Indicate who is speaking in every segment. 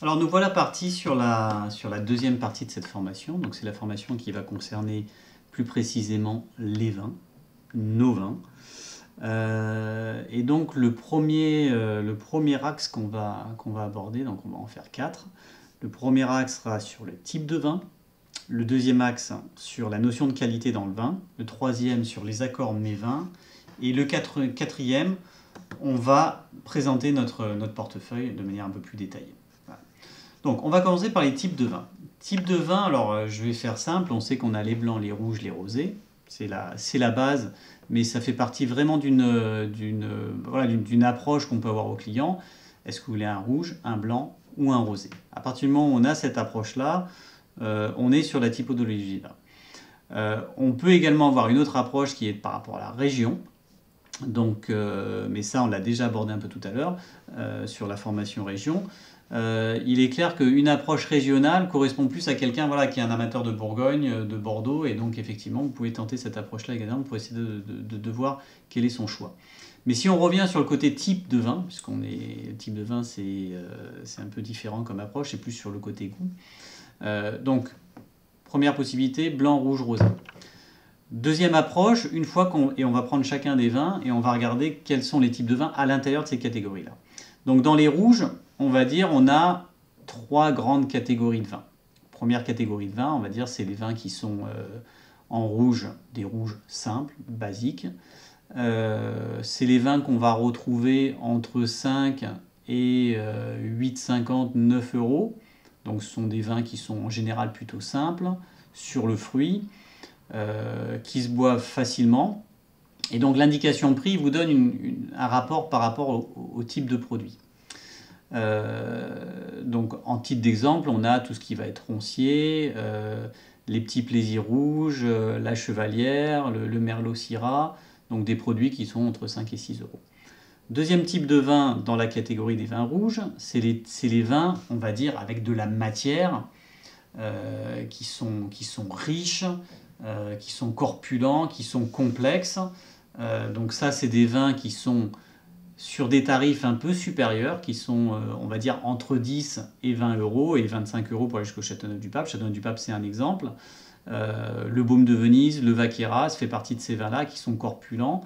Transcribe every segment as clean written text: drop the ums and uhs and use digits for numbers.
Speaker 1: Alors nous voilà partis sur la deuxième partie de cette formation. Donc c'est la formation qui va concerner plus précisément les vins, nos vins. Et donc le premier axe qu'on va aborder, donc on va en faire 4. Le premier axe sera sur le type de vin. Le deuxième axe sur la notion de qualité dans le vin. Le troisième sur les accords mets-vins. Et le quatrième, on va présenter notre portefeuille de manière un peu plus détaillée. Voilà. Donc on va commencer par les types de vins. Type de vin, alors je vais faire simple, on sait qu'on a les blancs, les rouges, les rosés. C'est la base, mais ça fait partie vraiment d'une approche qu'on peut avoir au client. Est-ce que vous voulez un rouge, un blanc ou un rosé? À partir du moment où on a cette approche-là, on est sur la typologie du vin. On peut également avoir une autre approche qui est par rapport à la région. Donc, mais ça, on l'a déjà abordé un peu tout à l'heure sur la formation région. Il est clair qu'une approche régionale correspond plus à quelqu'un qui est un amateur de Bourgogne, de Bordeaux, et donc effectivement, vous pouvez tenter cette approche-là également pour essayer de voir quel est son choix. Mais si on revient sur le côté type de vin, type de vin, c'est un peu différent comme approche, c'est plus sur le côté goût. Donc, première possibilité, blanc, rouge, rosé. Deuxième approche, et on va prendre chacun des vins et on va regarder quels sont les types de vins à l'intérieur de ces catégories-là. Donc dans les rouges, on va dire on a 3 grandes catégories de vins. Première catégorie de vins, on va dire c'est les vins qui sont en rouge, des rouges simples, basiques. C'est les vins qu'on va retrouver entre 5 et 8,50, 9 euros. Donc ce sont des vins qui sont en général plutôt simples, sur le fruit. Qui se boivent facilement. Et donc l'indication prix vous donne un rapport par rapport au type de produit. Donc en titre d'exemple, on a tout ce qui va être roncier, les petits plaisirs rouges, la chevalière, le merlot syrah, donc des produits qui sont entre 5 et 6 euros. Deuxième type de vin dans la catégorie des vins rouges, c'est les vins, on va dire, avec de la matière, qui sont riches, qui sont corpulents, qui sont complexes. Donc ça, c'est des vins qui sont sur des tarifs un peu supérieurs, qui sont, on va dire, entre 10 et 20 euros, et 25 euros pour aller jusqu'au Châteauneuf-du-Pape. Châteauneuf-du-Pape, c'est un exemple. Le Baume de Venise, le Vaqueras fait partie de ces vins-là qui sont corpulents.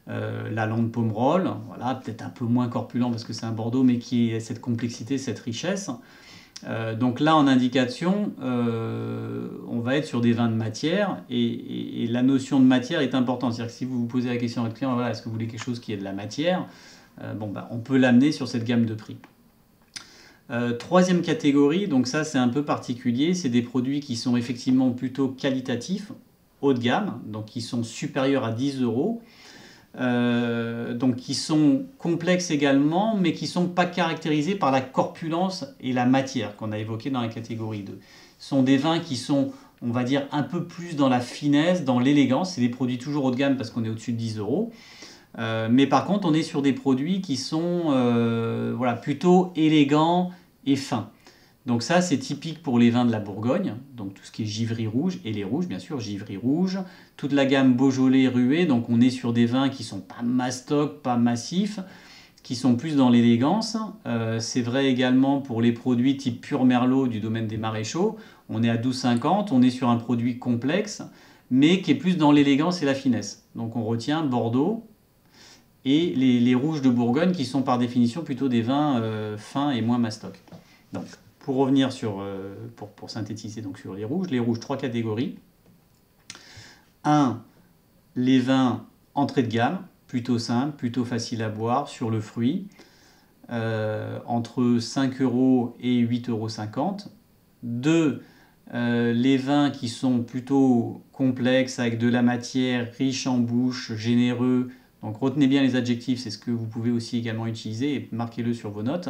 Speaker 1: La Lande Pomerol, voilà, peut-être un peu moins corpulent parce que c'est un Bordeaux, mais qui a cette complexité, cette richesse. Donc là, en indication, on va être sur des vins de matière, et la notion de matière est importante. C'est-à-dire que si vous vous posez la question à votre client, voilà, est-ce que vous voulez quelque chose qui ait de la matière, on peut l'amener sur cette gamme de prix. Troisième catégorie, donc ça c'est un peu particulier, c'est des produits qui sont effectivement plutôt qualitatifs, haut de gamme, donc qui sont supérieurs à 10 euros. Donc qui sont complexes également, mais qui ne sont pas caractérisés par la corpulence et la matière qu'on a évoqué dans la catégorie 2. Ce sont des vins qui sont, on va dire, un peu plus dans la finesse, dans l'élégance. C'est des produits toujours haut de gamme parce qu'on est au-dessus de 10 euros. Mais par contre, on est sur des produits qui sont plutôt élégants et fins. Donc ça, c'est typique pour les vins de la Bourgogne, donc tout ce qui est givry rouge, et les rouges, bien sûr, givry rouge, toute la gamme Beaujolais ruée, donc on est sur des vins qui sont pas mastoc, pas massifs, qui sont plus dans l'élégance. C'est vrai également pour les produits type pur Merlot du domaine des Maréchaux, on est à 12,50, on est sur un produit complexe, mais qui est plus dans l'élégance et la finesse. Donc on retient Bordeaux et les rouges de Bourgogne qui sont par définition plutôt des vins fins et moins mastoc. Donc, pour revenir pour synthétiser donc sur les rouges, 3 catégories. 1, les vins entrée de gamme, plutôt simples, plutôt faciles à boire, sur le fruit, entre 5 euros et 8,50 euros. 2, les vins qui sont plutôt complexes, avec de la matière, riches en bouche, généreux. Donc retenez bien les adjectifs, c'est ce que vous pouvez aussi également utiliser, et marquez-le sur vos notes.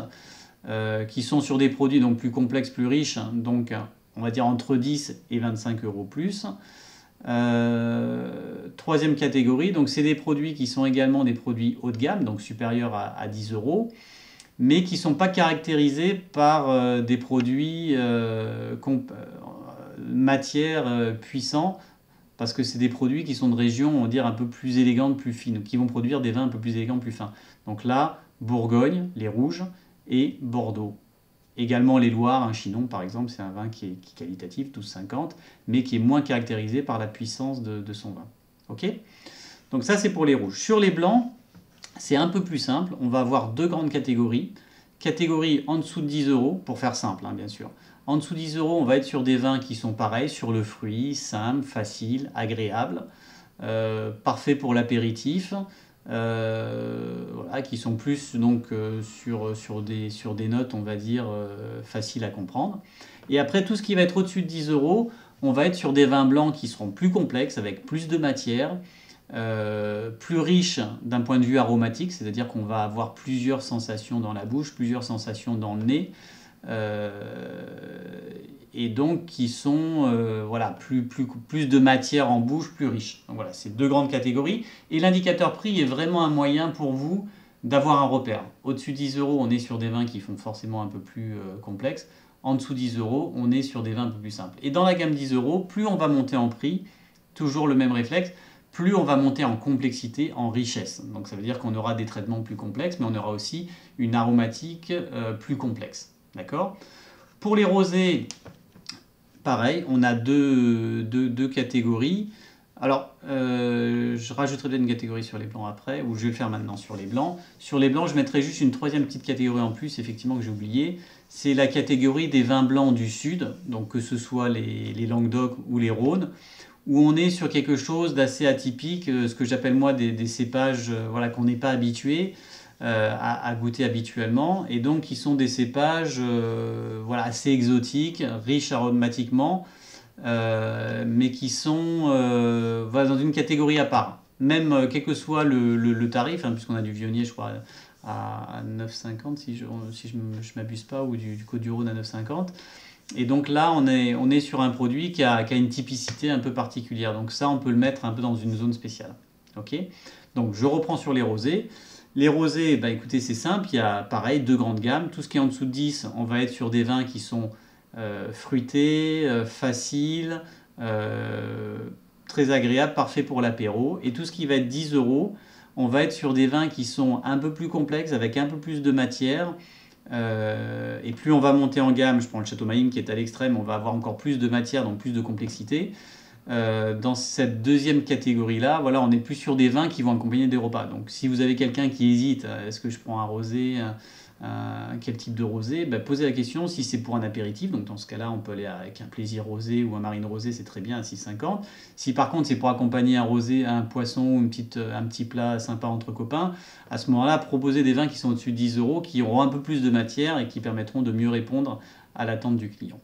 Speaker 1: Qui sont sur des produits donc plus complexes, plus riches, donc on va dire entre 10 et 25 euros plus. Troisième catégorie, donc c'est des produits qui sont également des produits haut de gamme, donc supérieurs à 10 euros, mais qui ne sont pas caractérisés par des produits matières puissants, parce que c'est des produits qui sont de régions, on va dire, un peu plus élégantes, plus fines, qui vont produire des vins un peu plus élégants, plus fins. Donc là, Bourgogne, les rouges, et Bordeaux Également les Loirs, un Chinon par exemple, c'est un vin qui est qualitatif, 12,50, mais qui est moins caractérisé par la puissance de son vin. Ok? Donc ça c'est pour les rouges. Sur les blancs, c'est un peu plus simple. On va avoir deux grandes catégories. Catégorie en dessous de 10 euros, pour faire simple, hein, bien sûr. En dessous de 10 euros, on va être sur des vins qui sont pareils, sur le fruit, simple, facile, agréable, parfait pour l'apéritif, voilà, qui sont plus donc sur des notes, on va dire, faciles à comprendre. Et après, tout ce qui va être au-dessus de 10 euros, on va être sur des vins blancs qui seront plus complexes, avec plus de matière, plus riches d'un point de vue aromatique, c'est-à-dire qu'on va avoir plusieurs sensations dans la bouche, plusieurs sensations dans le nez, et donc qui sont voilà, plus de matière en bouche, plus riche. Donc voilà, c'est deux grandes catégories. Et l'indicateur prix est vraiment un moyen pour vous d'avoir un repère. Au-dessus de 10 euros, on est sur des vins qui font forcément un peu plus complexes. En dessous de 10 euros, on est sur des vins un peu plus simples. Et dans la gamme 10 euros, plus on va monter en prix, toujours le même réflexe, plus on va monter en complexité, en richesse. Donc ça veut dire qu'on aura des traitements plus complexes, mais on aura aussi une aromatique plus complexe. D'accord ? Pour les rosés, pareil, on a deux catégories. Alors, je rajouterai une catégorie sur les blancs après, ou je vais le faire maintenant sur les blancs. Sur les blancs, je mettrai juste une troisième petite catégorie en plus, effectivement, que j'ai oublié. C'est la catégorie des vins blancs du Sud, donc que ce soit les Languedoc ou les Rhônes, où on est sur quelque chose d'assez atypique, ce que j'appelle moi des cépages voilà, qu'on n'est pas habitué à goûter habituellement, et donc qui sont des cépages voilà, assez exotiques, riches aromatiquement, mais qui sont voilà, dans une catégorie à part. Même quel que soit le tarif, hein, puisqu'on a du Viognier, je crois, à 9,50 si je ne m'abuse pas, ou du Côte-du-Rhône à 9,50. Et donc là, on est sur un produit qui a une typicité un peu particulière. Donc ça, on peut le mettre un peu dans une zone spéciale. Ok ? Donc je reprends sur les rosés. Les rosés, bah, écoutez, c'est simple. Il y a pareil, deux grandes gammes. Tout ce qui est en dessous de 10, on va être sur des vins qui sont fruités, faciles, très agréables, parfaits pour l'apéro. Et tout ce qui va être 10 euros, on va être sur des vins qui sont un peu plus complexes, avec un peu plus de matière. Et plus on va monter en gamme, je prends le Château Mayim qui est à l'extrême, on va avoir encore plus de matière, donc plus de complexité. Dans cette deuxième catégorie-là, voilà, on est plus sur des vins qui vont accompagner des repas. Donc si vous avez quelqu'un qui hésite, est-ce que je prends un rosé, quel type de rosé, bah, posez la question si c'est pour un apéritif. Donc dans ce cas-là, on peut aller avec un plaisir rosé ou un marine rosé, c'est très bien à 6,50. Si par contre c'est pour accompagner un rosé, un poisson ou un petit plat sympa entre copains, à ce moment-là, proposez des vins qui sont au-dessus de 10 euros, qui auront un peu plus de matière et qui permettront de mieux répondre à l'attente du client.